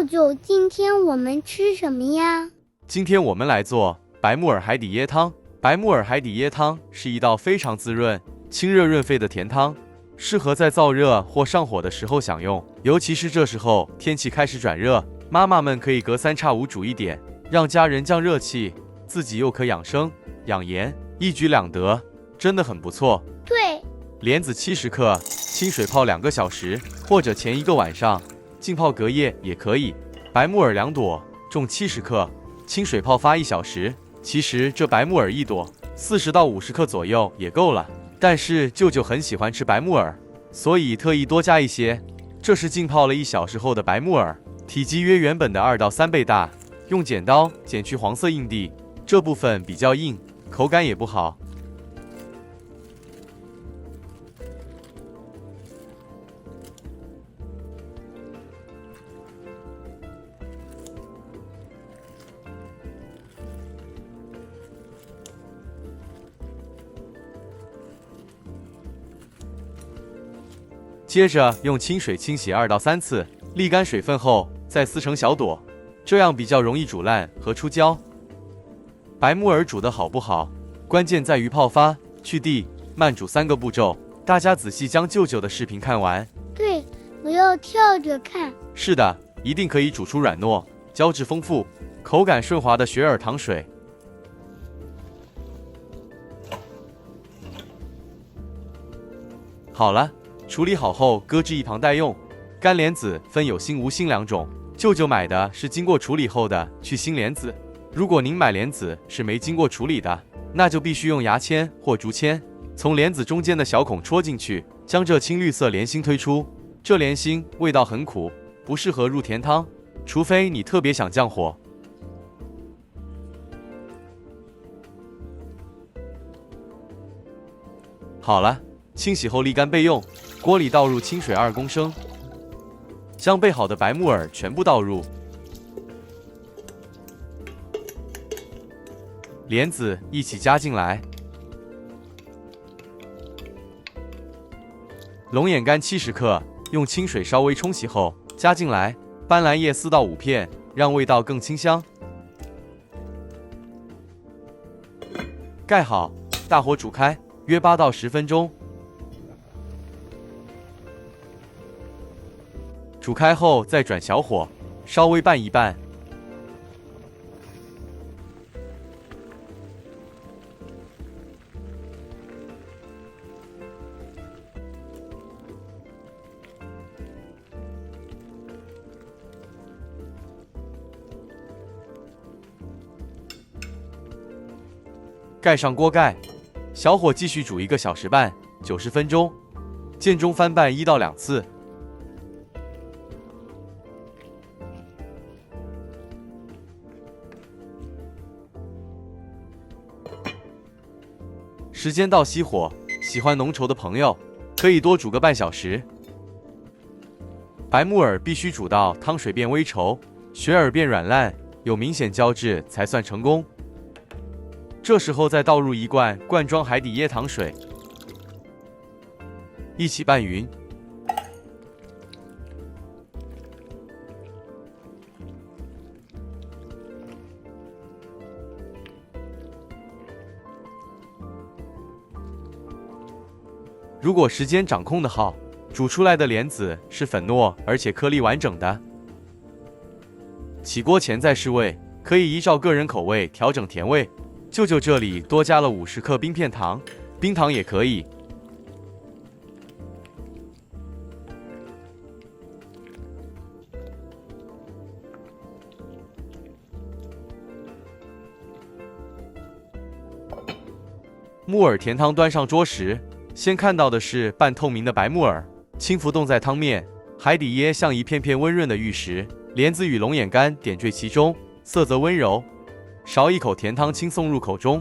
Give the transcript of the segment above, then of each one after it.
舅舅，今天我们吃什么呀？今天我们来做白木耳海底椰汤。白木耳海底椰汤是一道非常滋润、清热润肺的甜汤，适合在燥热或上火的时候享用。尤其是这时候天气开始转热，妈妈们可以隔三差五煮一点，让家人降热气，自己又可养生养颜，一举两得，真的很不错。对，莲子70克，清水泡2个小时，或者前1个晚上浸泡隔夜也可以。白木耳2朵，重70克，清水泡发1小时。其实这白木耳1朵40到50克左右也够了，但是舅舅很喜欢吃白木耳，所以特意多加一些。这是浸泡了1小时后的白木耳，体积约原本的2到3倍大。用剪刀剪去黄色硬蒂，这部分比较硬，口感也不好。接着用清水清洗2到3次，沥干水分后再撕成小朵，这样比较容易煮烂和出胶。白木耳煮得好不好，关键在于泡发、去蒂、慢煮3个步骤。大家仔细将舅舅的视频看完。对，我要跳着看。是的，一定可以煮出软糯、胶质丰富、口感顺滑的雪耳糖水。好了。处理好后搁置一旁待用。干莲子分有心无心2种，舅舅买的是经过处理后的去心莲子。如果您买莲子是没经过处理的，那就必须用牙签或竹签从莲子中间的小孔戳进去，将这青绿色莲心推出。这莲心味道很苦，不适合入甜汤，除非你特别想降火。好了，清洗后沥干备用。锅里倒入清水2公升，将备好的白木耳全部倒入，莲子一起加进来，龙眼干70克，用清水稍微冲洗后加进来，斑斓叶4到5片，让味道更清香。盖好，大火煮开，约8到10分钟。煮开后再转小火，稍微拌一拌。盖上锅盖，小火继续煮1个小时半，90分钟，间中翻拌1到2次。时间到熄火，喜欢浓稠的朋友可以多煮个半小时。白木耳必须煮到汤水变微稠，雪耳变软烂，有明显胶质才算成功。这时候再倒入1罐罐装海底椰糖水，一起拌匀。如果时间掌控的好，煮出来的莲子是粉糯而且颗粒完整的。起锅前再试味，可以依照个人口味调整甜味。舅舅这里多加了50克冰片糖，冰糖也可以。木耳甜汤端上桌时，先看到的是半透明的白木耳，轻浮动在汤面，海底椰像一片片温润的玉石，莲子与龙眼干点缀其中，色泽温柔。勺一口甜汤轻送入口中，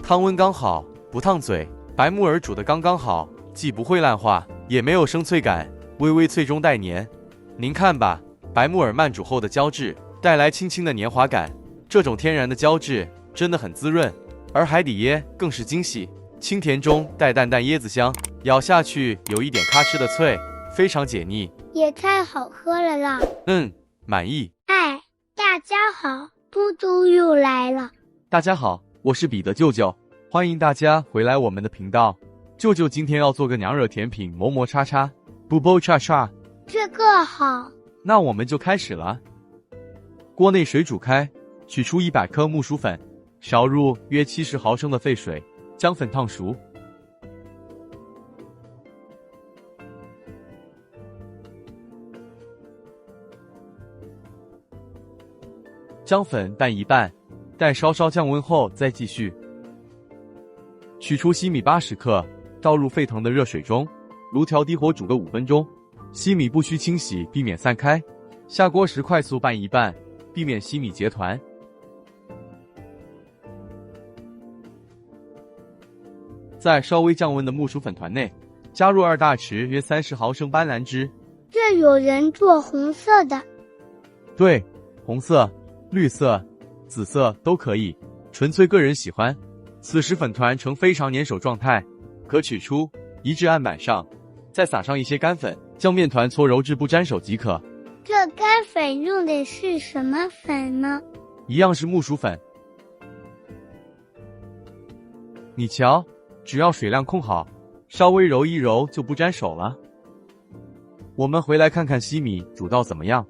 汤温刚好，不烫嘴。白木耳煮得刚刚好，既不会烂化，也没有生脆感，微微脆中带黏。您看吧，白木耳慢煮后的胶质带来轻轻的黏滑感，这种天然的胶质真的很滋润。而海底椰更是惊喜，清甜中带淡淡椰子香，咬下去有一点咔哧的脆，非常解腻，也太好喝了啦！满意。家好，嘟嘟又来了。大家好，我是彼得舅舅，欢迎大家回来我们的频道。舅舅今天要做个娘惹甜品磨磨叉叉，不啵叉叉。这个好。那我们就开始了。锅内水煮开，取出100克木薯粉，勺入约70毫升的沸水，将粉烫熟。将粉拌一拌，待稍稍降温后再继续。取出西米80克，倒入沸腾的热水中，炉调低火煮个5分钟。西米不需清洗，避免散开。下锅时快速拌一拌，避免西米结团。在稍微降温的木薯粉团内，加入2大匙约30毫升斑斓汁。这有人做红色的。对，红色、绿色、紫色都可以，纯粹个人喜欢。此时粉团呈非常粘手状态，可取出，移至案板上，再撒上一些干粉，将面团搓揉至不沾手即可。这干粉用的是什么粉呢？一样是木薯粉。你瞧，只要水量控好，稍微揉一揉就不沾手了。我们回来看看西米煮到怎么样。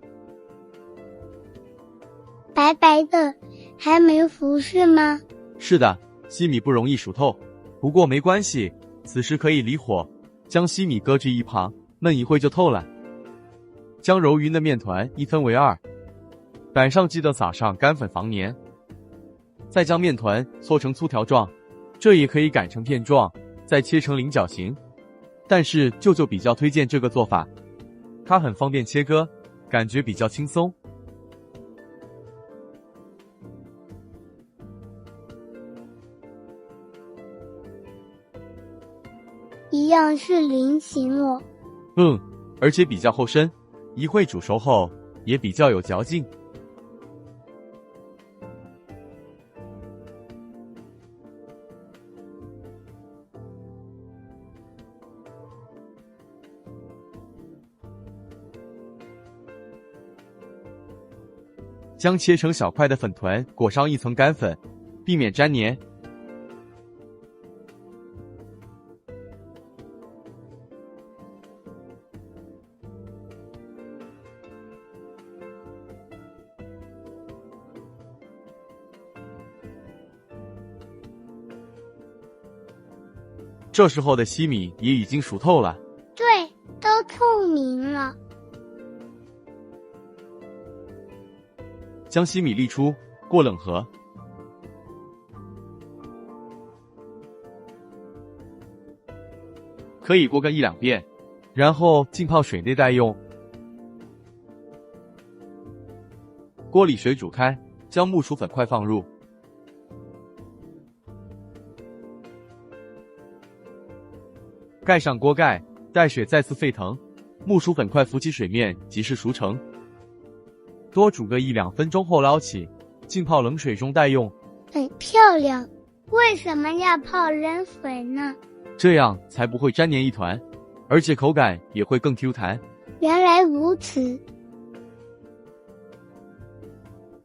白白的，还没糊是吗？是的，西米不容易熟透，不过没关系，此时可以离火，将西米搁置一旁，焖一会就透了。将揉匀的面团一分为2，板上记得撒上干粉防粘，再将面团搓成粗条状，这也可以擀成片状，再切成菱角形。但是舅舅比较推荐这个做法，它很方便切割，感觉比较轻松。一样是菱形哦。而且比较厚身，一会煮熟后也比较有嚼劲。将切成小块的粉团裹上一层干粉，避免粘黏。这时候的西米也已经熟透了，对，都透明了。将西米沥出，过冷河。可以过个1-2遍，然后浸泡水内待用。锅里水煮开，将木薯粉块放入。盖上锅盖，待水再次沸腾，木薯粉块浮起水面即是熟成。多煮个1-2分钟后捞起，浸泡冷水中待用。很漂亮，为什么要泡冷水呢？这样才不会粘黏一团，而且口感也会更 Q 弹。原来如此。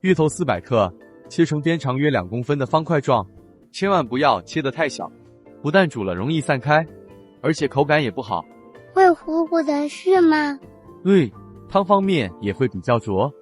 芋头400克，切成边长约2公分的方块状，千万不要切得太小，不但煮了容易散开，而且口感也不好。会糊糊的是吗？对，汤方面也会比较浊。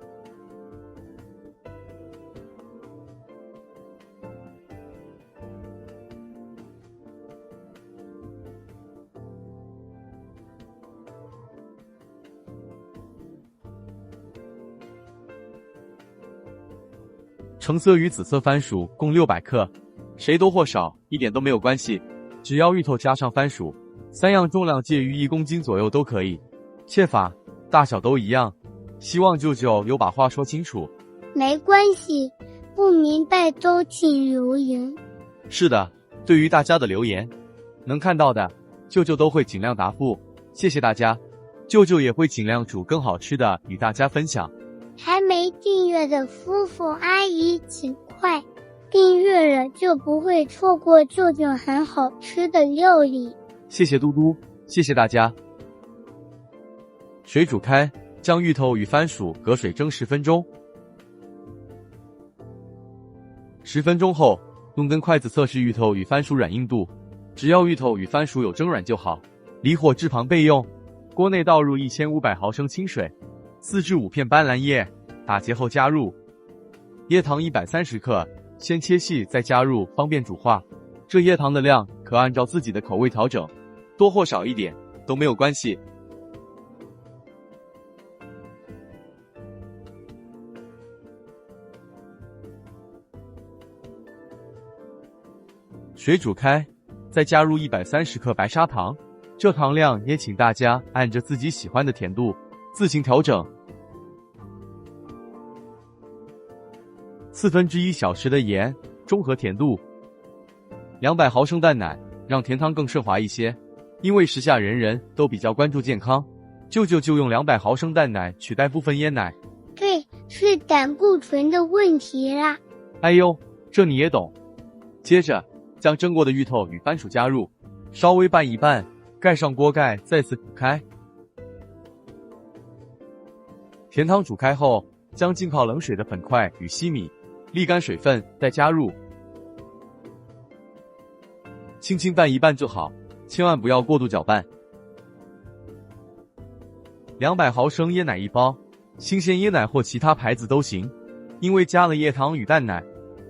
橙色与紫色番薯共600克，谁多或少一点都没有关系，只要芋头加上番薯，3样重量介于1公斤左右都可以。切法大小都一样，希望舅舅有把话说清楚。没关系，不明白都请留言。是的，对于大家的留言，能看到的，舅舅都会尽量答复。谢谢大家，舅舅也会尽量煮更好吃的与大家分享。还没订阅的夫妇阿姨请快订阅了，就不会错过舅舅很好吃的料理。谢谢嘟嘟，谢谢大家。水煮开，将芋头与番薯隔水蒸10分钟。10分钟后，用根筷子测试芋头与番薯软硬度，只要芋头与番薯有蒸软就好。离火至旁备用。锅内倒入1500毫升清水，4至5片斑斓叶，打结后加入椰糖130克，先切细再加入，方便煮化。这椰糖的量可按照自己的口味调整，多或少一点都没有关系。水煮开，再加入130克白砂糖，这糖量也请大家按着自己喜欢的甜度自行调整。1/4小时的盐，中和甜度。200毫升淡奶，让甜汤更顺滑一些。因为时下人人都比较关注健康，舅舅就用200毫升淡奶取代部分椰奶。对，是胆固醇的问题啦。哎呦，这你也懂。接着将蒸过的芋头与番薯加入，稍微拌一拌，盖上锅盖，再次煮开。甜汤煮开后，将浸泡冷水的粉块与稀米沥干水分，再加入，轻轻拌一拌就好，千万不要过度搅拌。200毫升椰奶1包，新鲜椰奶或其他牌子都行。因为加了椰糖与淡奶，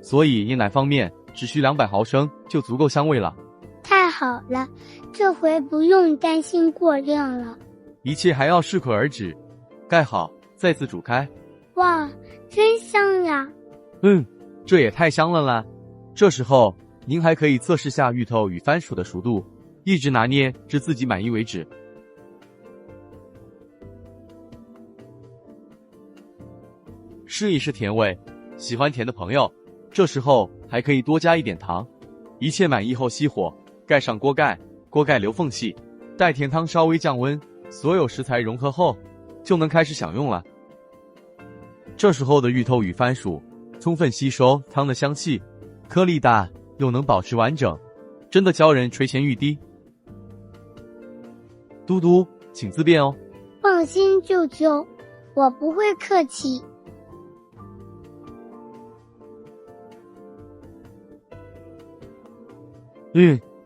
所以椰奶方面只需200毫升就足够香味了。太好了，这回不用担心过量了。一切还要适可而止，盖好，再次煮开。哇，真香呀！这也太香了啦！这时候您还可以测试下芋头与番薯的熟度，一直拿捏至自己满意为止。试一试甜味，喜欢甜的朋友，这时候还可以多加一点糖。一切满意后熄火，盖上锅盖，锅盖留缝隙，待甜汤稍微降温，所有食材融合后，就能开始享用了。这时候的芋头与番薯充分吸收汤的香气，颗粒大又能保持完整，真的教人垂涎欲滴。嘟嘟，请自便哦。放心，舅舅，我不会客气。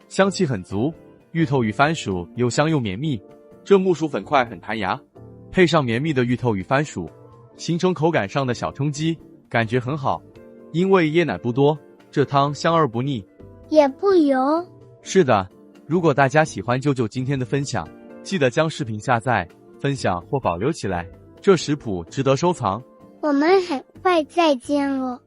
香气很足，芋头与番薯又香又绵密，这木薯粉块很弹牙，配上绵密的芋头与番薯，形成口感上的小冲击，感觉很好。因为椰奶不多，这汤香而不腻，也不油。是的，如果大家喜欢舅舅今天的分享，记得将视频下载、分享或保留起来，这食谱值得收藏。我们很快再见了。